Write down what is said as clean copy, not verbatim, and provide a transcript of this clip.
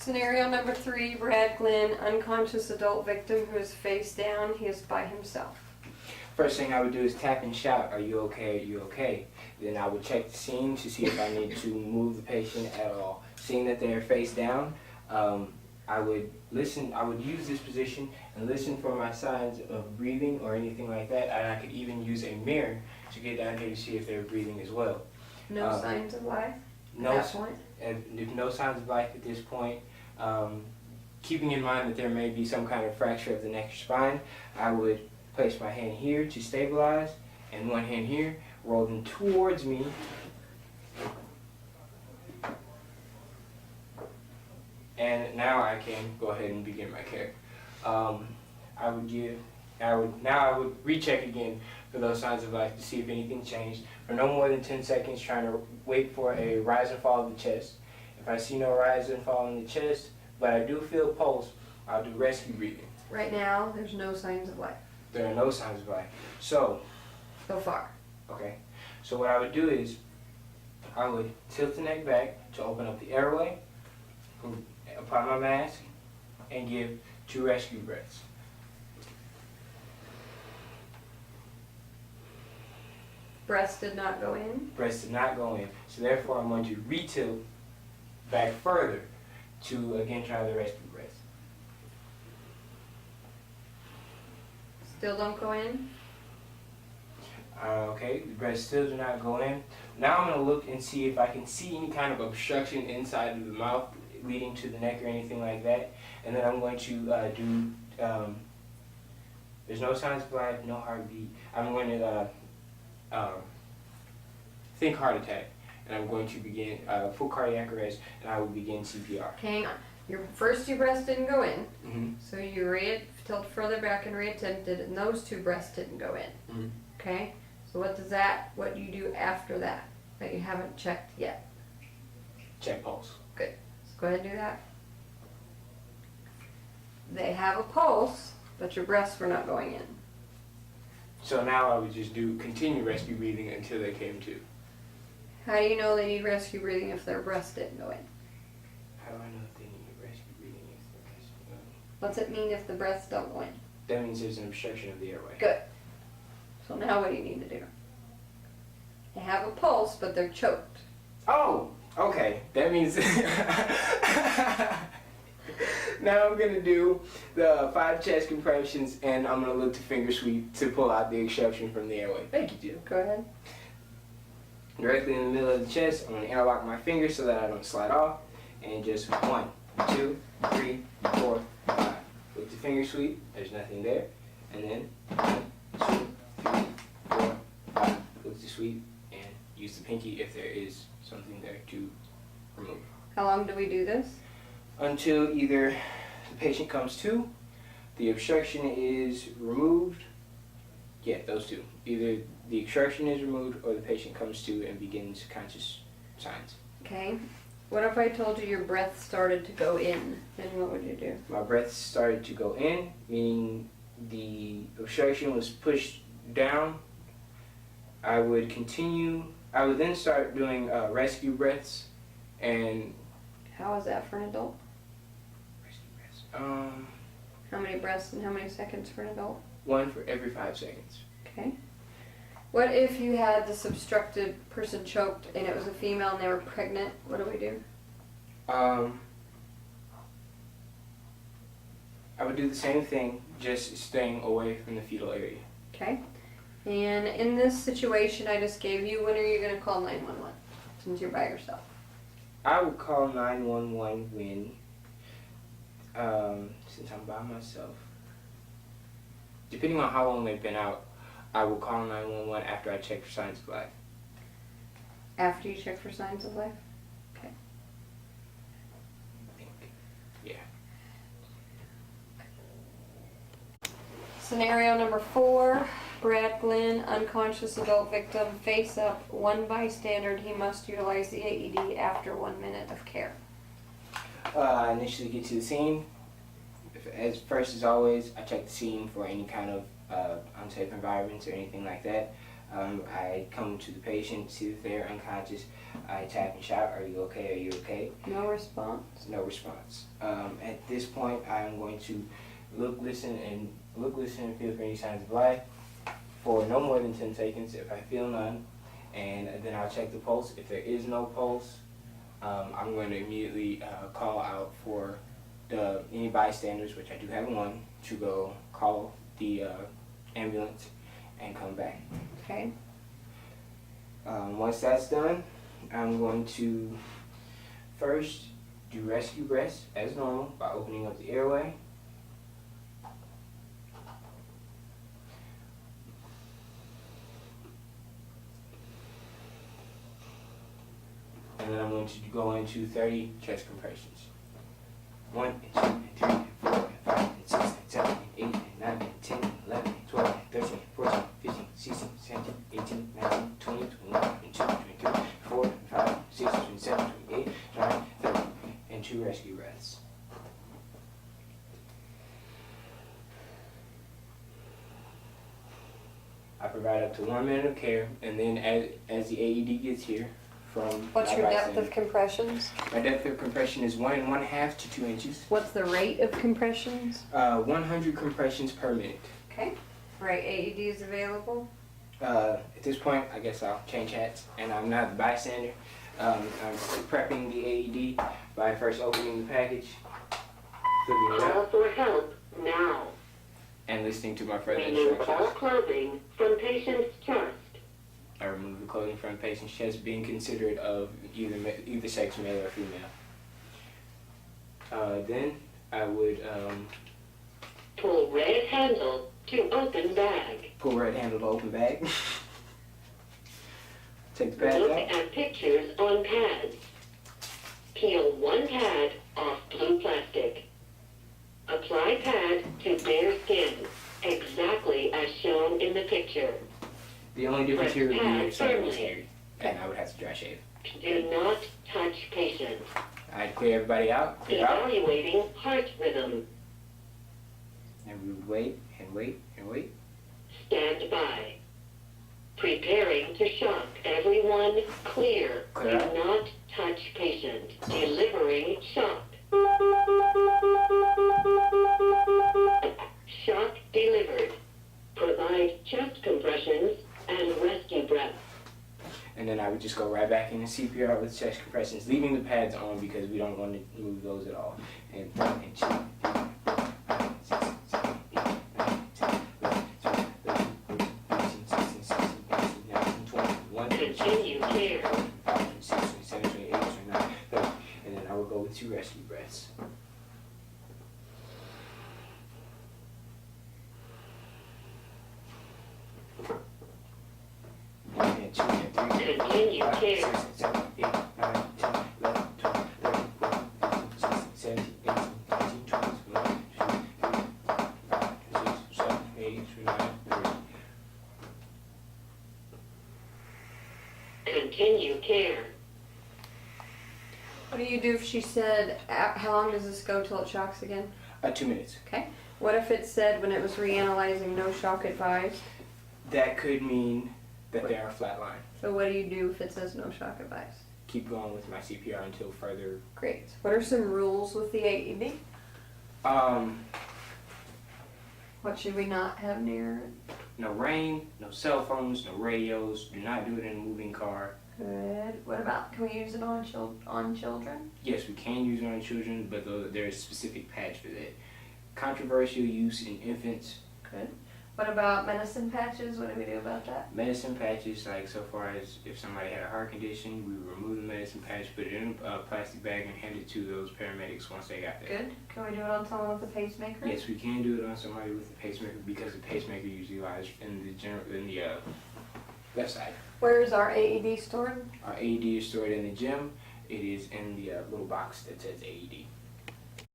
Scenario number 3, Brad Glenn, unconscious adult victim who is face down. He is by himself. First thing I would do is tap and shout, "Are you okay? Are you okay?" Then I would check the scene to see if I need to move the patient at all. Seeing that they're face down, I would listen. I would use this position and listen for my signs of breathing or anything like that. And I could even use a mirror to get down here to see if they're breathing as well. No signs of life No, at that point? if no signs of life at this point. Keeping in mind that there may be some kind of fracture of the neck or spine, I would place my hand here to stabilize and one hand here, roll them towards me. And now I can go ahead and begin my care. I would recheck again for those signs of life to see if anything changed for no more than 10 seconds, trying to wait for a rise and fall of the chest. If I see no rise and fall in the chest, but I do feel pulse, I'll do rescue breathing. Right now, there's no signs of life. There are no signs of life. So far. Okay. So what I would do is I would tilt the neck back to open up the airway, apply my mask, and give 2 rescue breaths. Breaths did not go in. Breaths did not go in. So therefore I'm going to retilt back further to again try the rescue breaths. Still don't go in. Okay, the breaths still do not go in. Now I'm going to look and see if I can see any kind of obstruction inside of the mouth leading to the neck or anything like that. And then I'm going to there's no signs of life, no heartbeat. I'm going to think heart attack. And I'm going to begin full cardiac arrest, and I will begin CPR. Hang on. Your first 2 breaths didn't go in. Mm-hmm. So you tilt further back and reattempted, and those 2 breaths didn't go in. Mm-hmm. Okay? So what do you do after that you haven't checked yet? Check pulse. Good. Let's go ahead and do that. They have a pulse, but your breaths were not going in. So now I would just continue rescue breathing until they came to. How do you know they need rescue breathing if their breaths didn't go in? How do I know if they need rescue breathing if their breaths don't go in? What's it mean if the breaths don't go in? That means there's an obstruction of the airway. Good. So now what do you need to do? They have a pulse, but they're choked. Oh, okay. That means now I'm going to do the 5 chest compressions, and I'm going to look to finger sweep to pull out the obstruction from the airway. Thank you, Jill. Go ahead. Directly in the middle of the chest, I'm going to interlock my fingers so that I don't slide off. And just 1, 2, 3, 4, 5. With the finger sweep, there's nothing there. And then 1, 2, 3, 4, 5. With the sweep and use the pinky if there is something there to remove. How long do we do this? Until either the patient comes to, the obstruction is removed. Yeah, those 2. Either the obstruction is removed or the patient comes to and begins conscious signs. Okay. What if I told you your breath started to go in? Then what would you do? My breath started to go in, meaning the obstruction was pushed down. I would then start doing rescue breaths. And how is that for an adult? rescue breaths. How many breaths and how many seconds for an adult? 1 for every 5 seconds. Okay. What if you had this obstructed person choked and it was a female and they were pregnant? What do we do? I would do the same thing, just staying away from the fetal area. Okay. And in this situation I just gave you, when are you going to call 911 since you're by yourself? I would call 911 when, since I'm by myself, depending on how long they've been out, I will call 911 after I check for signs of life. After you check for signs of life? Okay. I think, yeah. Scenario number 4, Brad Glenn, unconscious adult victim, face up, 1 bystander. He must utilize the AED after 1 minute of care. I initially get to the scene. As always, I check the scene for any kind of unsafe environments or anything like that. I come to the patient, see that they're unconscious. I tap and shout, "Are you okay? Are you okay?" No response. No response. At this point, I'm going to look, listen, and feel for any signs of life for no more than 10 seconds. If I feel none, and then I'll check the pulse. If there is no pulse, I'm going to immediately call out for any bystanders, which I do have one, to go call the ambulance and come back. Okay. Once that's done, I'm going to first do rescue breaths as normal by opening up the airway. And then I'm going to go into 30 chest compressions. 1 and 2 and 3 and 4 and 5 and 6 and 7 and 8 and 9 and 10 and 11 and 12 and 13 and 14, 15, 16, 17, 18, 19, 20, 21, 22, 23, 24, 25, 26, 27, 28, 29, 30, and 2 rescue breaths. I provide up to 1 minute of care, and then as the AED gets here, What's your depth of compressions? My depth of compression is 1 1/2 to 2 inches. What's the rate of compressions? 100 compressions per minute. Okay. Right, AEDs available? At this point, I guess I'll change hats, and I'm not the bystander. I'm prepping the AED by first opening the package, flipping it Call out, for help now. and listening to my further Remove all instructions. clothing from patient's chest. I remove the clothing from the patient's chest, being considerate of either sex, male or female. Then I would Pull red handle to open bag. pull red handle to open bag. Take the pads Look out. at pictures on pads. Peel one pad off blue plastic. Apply pad to bare skin, exactly as shown in the picture. The only difference here would be if something was Firmly. hairy, and I would have to dry shave. Do not touch patient. I'd clear everybody out, clear out, Evaluating heart rhythm. and we would wait and wait and wait. Stand by. Preparing to shock everyone. Clear. Clear. Do not touch patient. Delivering shock. Shock delivered. Provide chest compressions and rescue breaths. And then I would just go right back into CPR with chest compressions, leaving the pads on because we don't want to move those at all. And 1 and 2, 3, 4, 5, 6, 7, 8, 9, 10, 11, 12, 13, 14, 15, 16, 17, 18, 19, 20, 21, 22, Continue care. 25, 26, 27, 28, 29, 30. And then I would go with 2 rescue breaths. And 2 and 3 and 4, Continue 5, care. 6, 7, 8, 9, 10, 11, 12, 13, 14, 15, 16, 17, 18, 19, 20, 21, 22, 25, 26, 27, 28, 29, 30. Continue care. What do you do if she said, how long does this go till it shocks again? 2 minutes. Okay. What if it said when it was reanalyzing, no shock advised? That could mean that they are flatline. So what do you do if it says no shock advised? Keep going with my CPR until further. Great. What are some rules with the AED? What should we not have near it? No rain, no cell phones, no radios. Do not do it in a moving car. Good. What about, can we use it on children? Yes, we can use it on children, but there is a specific patch for that. Controversial use in infants. Good. What about medicine patches? What do we do about that? Medicine patches, like so far as if somebody had a heart condition, we would remove the medicine patch, put it in a plastic bag, and hand it to those paramedics once they got there. Good. Can we do it on someone with a pacemaker? Yes, we can do it on somebody with a pacemaker because the pacemaker usually lies in the left side. Where is our AED stored? Our AED is stored in the gym. It is in the little box that says AED.